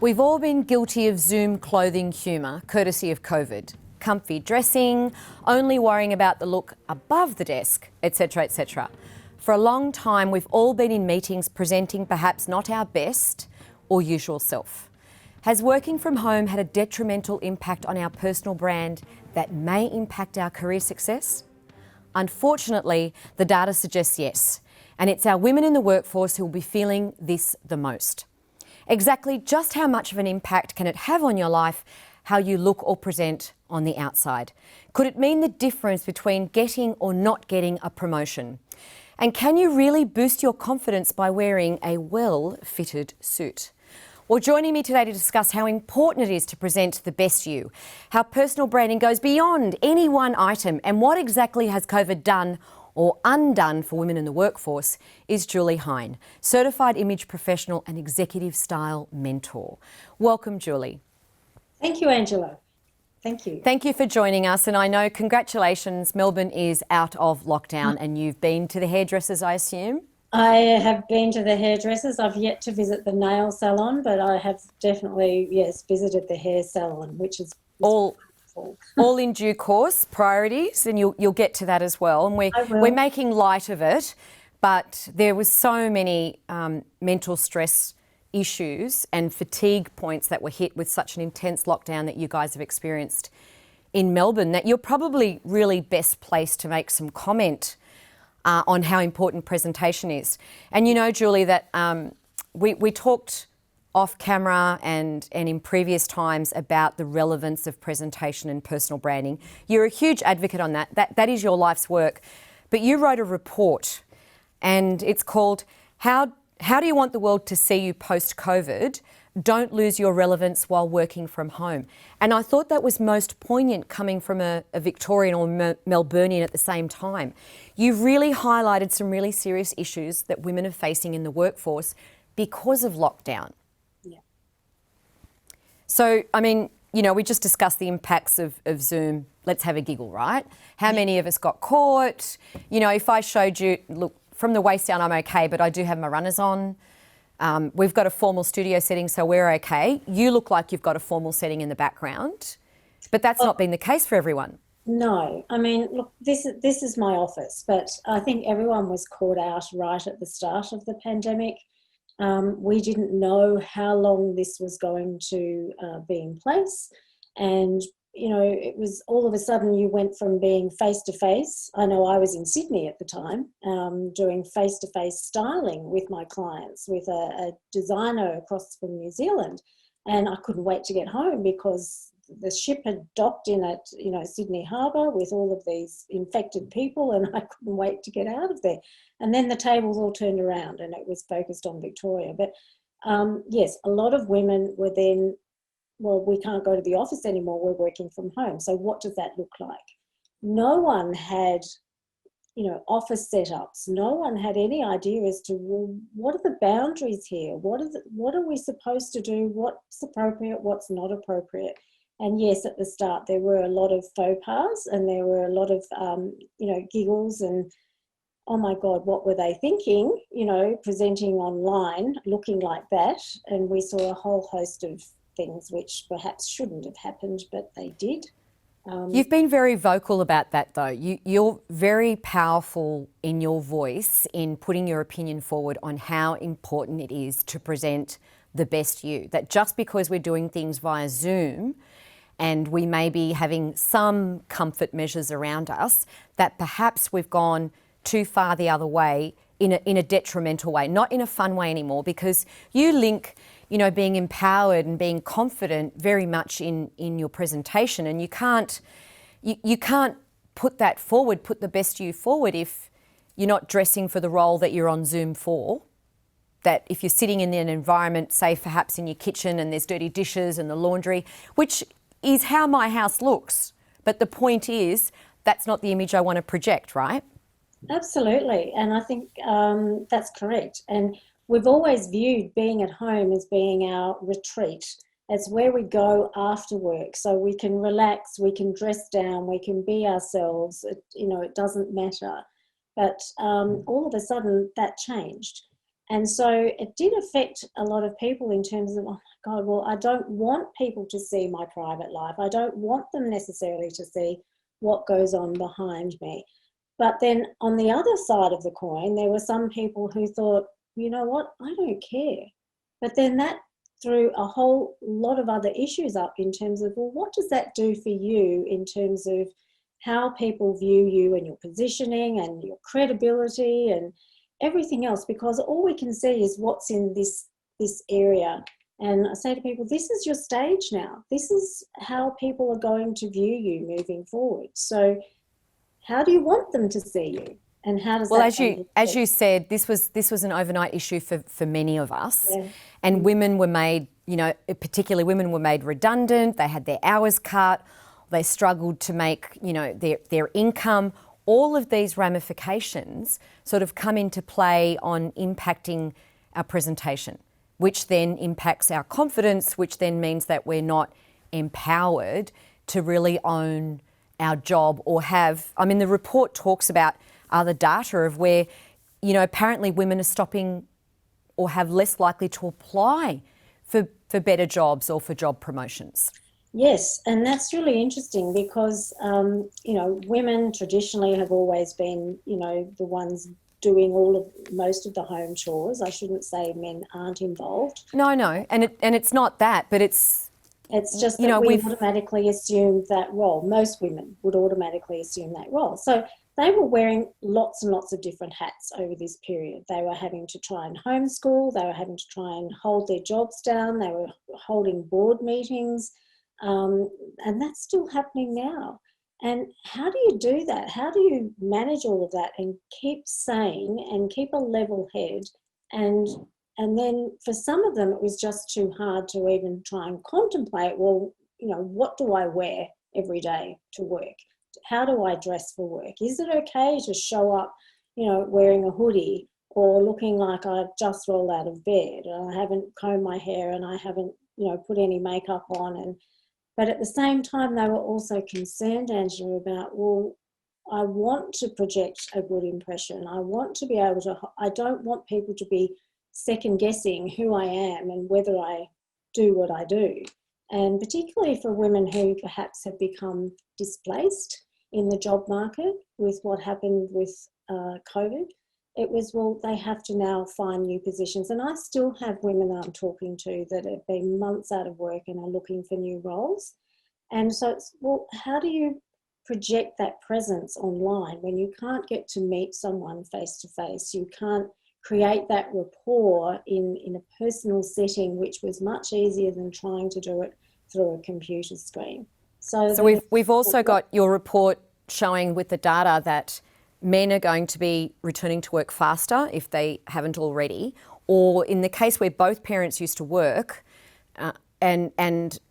We've all been guilty of Zoom clothing humour, courtesy of COVID. Comfy dressing, only worrying about the look above the desk, etc., etc. For a long time, we've all been in meetings presenting perhaps not our best or usual self. Has working from home had a detrimental impact on our personal brand that may impact our career success? Unfortunately, the data suggests yes, and it's our women in the workforce who will be feeling this the most. Exactly just how much of an impact can it have on your life, how you look or present on the outside? Could it mean the difference between getting or not getting a promotion? And can you really boost your confidence by wearing a well-fitted suit? Well, joining me today to discuss how important it is to present the best you, how personal branding goes beyond any one item, and what exactly has COVID done or undone for women in the workforce, is Julie Hine, certified image professional and executive style mentor. Welcome, Julie. Thank you, Angela. Thank you. Thank you for joining us. And I know, congratulations, Melbourne is out of lockdown and you've been to the hairdressers, I assume? I have been to the hairdressers. I've yet to visit the nail salon, but I have definitely, yes, visited the hair salon, which is all in due course, priorities, and you'll get to that as well. And we're making light of it, but there was so many mental stress issues and fatigue points that were hit with such an intense lockdown that you guys have experienced in Melbourne that you're probably really best placed to make some comment on how important presentation is. And you know, Julie, that we talked off camera and in previous times about the relevance of presentation and personal branding. You're a huge advocate on that. That is your life's work. But you wrote a report and it's called How Do You Want the World to See You Post-COVID? Don't Lose Your Relevance While Working from Home. And I thought that was most poignant coming from a Victorian or Melburnian at the same time. You've really highlighted some really serious issues that women are facing in the workforce because of lockdown. So, I mean, you know, we just discussed the impacts of Zoom. Let's have a giggle, right? How many of us got caught? You know, if I showed you, look, from the waist down, I'm okay, but I do have my runners on. We've got a formal studio setting, so we're okay. You look like you've got a formal setting in the background, but that's not been the case for everyone. No, I mean, look, this is my office, but I think everyone was caught out right at the start of the pandemic. We didn't know how long this was going to be in place. And, you know, it was all of a sudden you went from being face-to-face. I know I was in Sydney at the time, doing face-to-face styling with my clients, with a designer across from New Zealand. And I couldn't wait to get home because the ship had docked in at, you know, Sydney Harbour with all of these infected people, and I couldn't wait to get out of there. And then the tables all turned around and it was focused on Victoria. But yes, a lot of women were then, well, we can't go to the office anymore, we're working from home. So what does that look like? No one had, you know, office setups. No one had any idea as to, well, what are the boundaries here? What are we supposed to do? What's appropriate? What's not appropriate? And yes, at the start, there were a lot of faux pas and there were a lot of, you know, giggles and, oh my God, what were they thinking? You know, presenting online, looking like that. And we saw a whole host of things which perhaps shouldn't have happened, but they did. You've been very vocal about that though. You're very powerful in your voice in putting your opinion forward on how important it is to present the best you. That just because we're doing things via Zoom and we may be having some comfort measures around us, that perhaps we've gone too far the other way in a detrimental way, not in a fun way anymore, because you link, you know, being empowered and being confident very much in your presentation, and you can't put that forward, put the best you forward if you're not dressing for the role that you're on Zoom for. That if you're sitting in an environment, say perhaps in your kitchen and there's dirty dishes and the laundry, which is how my house looks. But the point is, that's not the image I want to project, right? Absolutely. And I think that's correct. And we've always viewed being at home as being our retreat. It's where we go after work. So we can relax, we can dress down, we can be ourselves. You know, it doesn't matter. But all of a sudden that changed. And so it did affect a lot of people in terms of, oh my God, well, I don't want people to see my private life. I don't want them necessarily to see what goes on behind me. But then on the other side of the coin, there were some people who thought, you know what, I don't care. But then that threw a whole lot of other issues up in terms of, well, what does that do for you in terms of how people view you and your positioning and your credibility and everything else? Because all we can see is what's in this area. And I say to people, this is your stage now. This is how people are going to view you moving forward. So how do you want them to see you? And how does that as you said, this was an overnight issue for many of us. Yeah. And women were made, particularly women were made redundant, they had their hours cut, they struggled to make, their income. All of these ramifications sort of come into play on impacting our presentation, which then impacts our confidence, which then means that we're not empowered to really own our job or have, the report talks about other data of where, apparently women are stopping or have less likely to apply for better jobs or for job promotions. Yes, and that's really interesting because, women traditionally have always been, the ones doing most of the home chores. I shouldn't say men aren't involved. No, and it's not that, but it's just that we automatically assume that role. Most women would automatically assume that role. So they were wearing lots and lots of different hats over this period. They were having to try and homeschool. They were having to try and hold their jobs down. They were holding board meetings. And that's still happening now. And how do you do that? How do you manage all of that and keep sane and keep a level head? And then for some of them, it was just too hard to even try and contemplate, well, what do I wear every day to work? How do I dress for work? Is it okay to show up, wearing a hoodie or looking like I've just rolled out of bed and I haven't combed my hair and I haven't, put any makeup on? But at the same time, they were also concerned, Angela, about, well, I want to project a good impression. I want to be able to, I don't want people to be second guessing who I am and whether I do what I do. And particularly for women who perhaps have become displaced in the job market with what happened with COVID, it was, well, they have to now find new positions. And I still have women that I'm talking to that have been months out of work and are looking for new roles. And so it's, well, how do you project that presence online when you can't get to meet someone face to face? You can't create that rapport in a personal setting, which was much easier than trying to do it through a computer screen. So we've also got your report showing with the data that men are going to be returning to work faster if they haven't already, or in the case where both parents used to work, and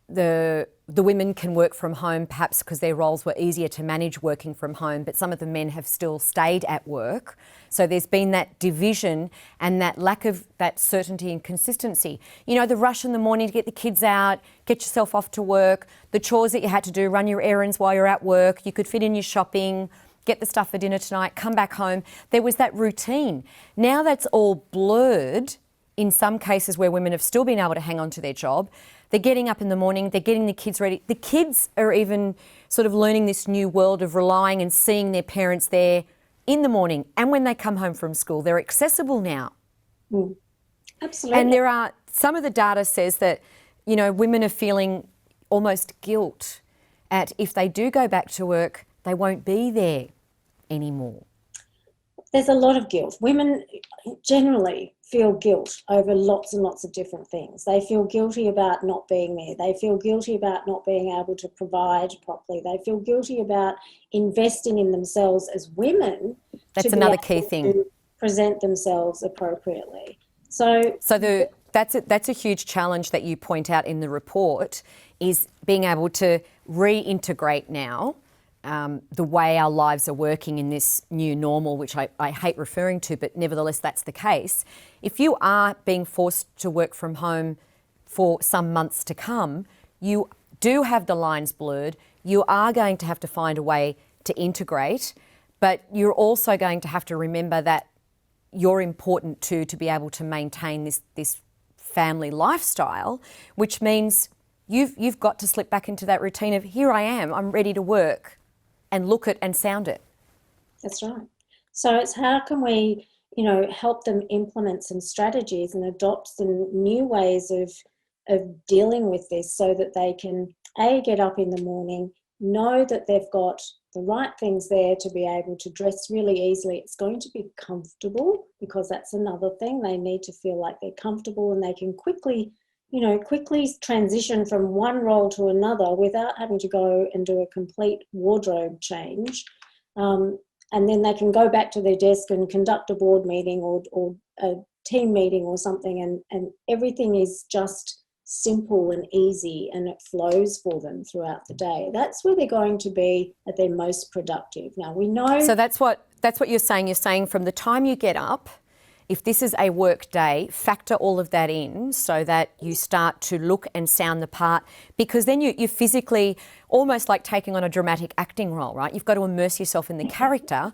the women can work from home perhaps because their roles were easier to manage working from home, but some of the men have still stayed at work. So there's been that division and that lack of that certainty and consistency. The rush in the morning to get the kids out, get yourself off to work, the chores that you had to do, run your errands while you're at work, you could fit in your shopping, get the stuff for dinner tonight, come back home. There was that routine. Now that's all blurred in some cases where women have still been able to hang on to their job. They're getting up in the morning, they're getting the kids ready. The kids are even sort of learning this new world of relying and seeing their parents there in the morning and when they come home from school. They're accessible now. Absolutely. And there are, some of the data says that, women are feeling almost guilt at if they do go back to work, they won't be there anymore. There's a lot of guilt. Women generally feel guilt over lots and lots of different things. They feel guilty about not being there. They feel guilty about not being able to provide properly. They feel guilty about investing in themselves as women. That's another key thing. To present themselves appropriately. That's a huge challenge that you point out in the report, is being able to reintegrate now the way our lives are working in this new normal, which I hate referring to, but nevertheless that's the case. If you are being forced to work from home for some months to come, you do have the lines blurred. You are going to have to find a way to integrate, but you're also going to have to remember that, you're important too to be able to maintain this family lifestyle, which means you've got to slip back into that routine of, here I am, I'm ready to work, and look it and sound it. That's right. So it's how can we, help them implement some strategies and adopt some new ways of dealing with this, so that they can, A, get up in the morning, know that they've got the right things there to be able to dress really easily. It's going to be comfortable, because that's another thing. They need to feel like they're comfortable and they can quickly transition from one role to another without having to go and do a complete wardrobe change. And then they can go back to their desk and conduct a board meeting or a team meeting or something, and everything is just simple and easy, and it flows for them throughout the day. That's where they're going to be at their most productive. Now, we know... So that's what you're saying. You're saying from the time you get up, if this is a work day, factor all of that in so that you start to look and sound the part, because then you're physically almost like taking on a dramatic acting role, right? You've got to immerse yourself in the character.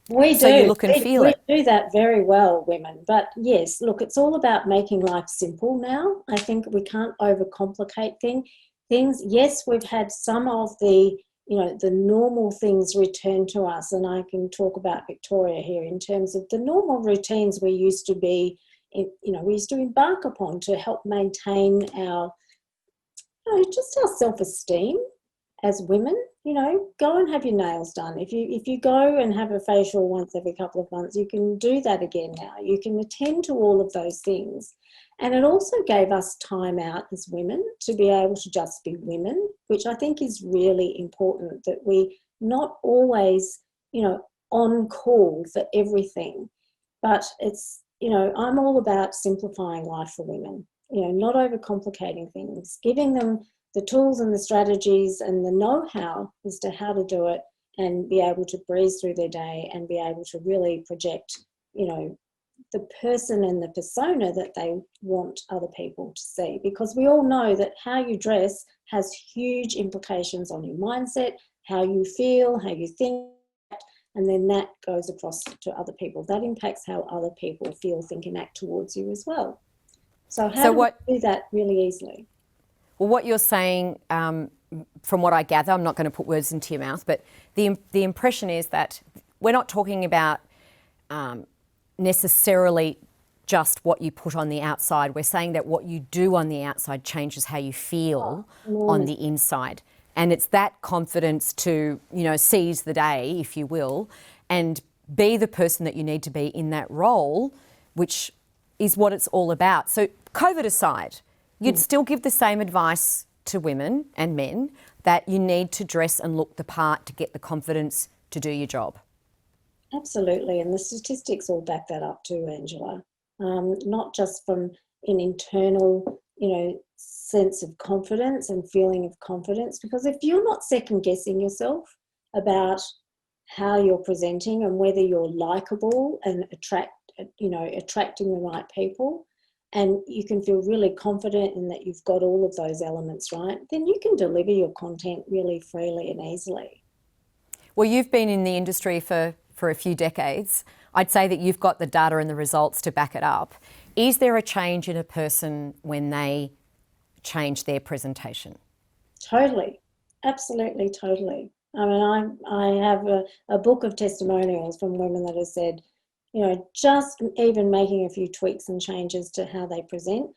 We do. So you look and feel it. We do that very well, women. But yes, look, it's all about making life simple now. I think we can't overcomplicate things. Yes, we've had some of the normal things return to us, and I can talk about Victoria here in terms of the normal routines we used to embark upon to help maintain our, just our self-esteem as women. Go and have your nails done. If you go and have a facial once every couple of months, you can do that again now. You can attend to all of those things. And it also gave us time out as women to be able to just be women, which I think is really important, that we not always, on call for everything. But it's, I'm all about simplifying life for women, not overcomplicating things, giving them the tools and the strategies and the know-how as to how to do it, and be able to breeze through their day and be able to really project, the person and the persona that they want other people to see. Because we all know that how you dress has huge implications on your mindset, how you feel, how you think, and then that goes across to other people. That impacts how other people feel, think and act towards you as well. So how do we do that really easily? Well, what you're saying, from what I gather, I'm not going to put words into your mouth, but the impression is that we're not talking about necessarily just what you put on the outside. We're saying that what you do on the outside changes how you feel on the inside. And it's that confidence to, seize the day, if you will, and be the person that you need to be in that role, which is what it's all about. So COVID aside, you'd still give the same advice to women and men that you need to dress and look the part to get the confidence to do your job. Absolutely, and the statistics all back that up too, Angela. Not just from an internal, sense of confidence and feeling of confidence, because if you're not second guessing yourself about how you're presenting and whether you're likable and attracting the right people, and you can feel really confident in that you've got all of those elements right, then you can deliver your content really freely and easily. Well, you've been in the industry for a few decades. I'd say that you've got the data and the results to back it up. Is there a change in a person when they change their presentation? Totally. Absolutely, totally. I mean, I have a book of testimonials from women that have said, just even making a few tweaks and changes to how they present.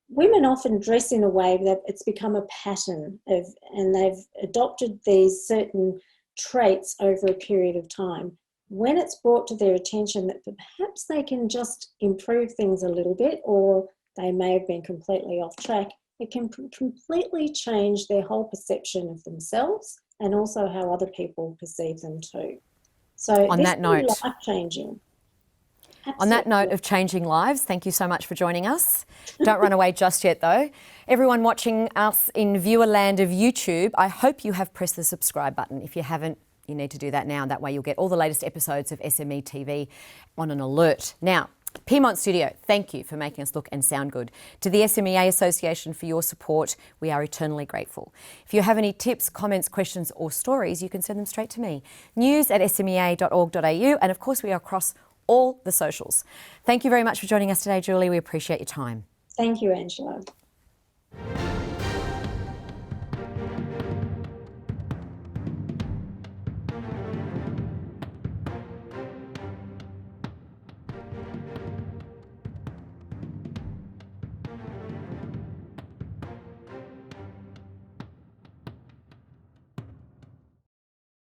Women often dress in a way that it's become a pattern and they've adopted these certain traits over a period of time. When it's brought to their attention that perhaps they can just improve things a little bit, or they may have been completely off track, it can completely change their whole perception of themselves and also how other people perceive them too. So on that note, life-changing. On that note of changing lives, thank you so much for joining us. Don't run away just yet though. Everyone watching us in viewer land of YouTube, I hope you have pressed the subscribe button. If you haven't, you need to do that now. That way you'll get all the latest episodes of SME TV on an alert. Now, Piedmont Studio, thank you for making us look and sound good. To the SMEA Association for your support, we are eternally grateful. If you have any tips, comments, questions or stories, you can send them straight to me. news@smea.org.au, and of course we are across all the socials. Thank you very much for joining us today, Julie. We appreciate your time. Thank you, Angela.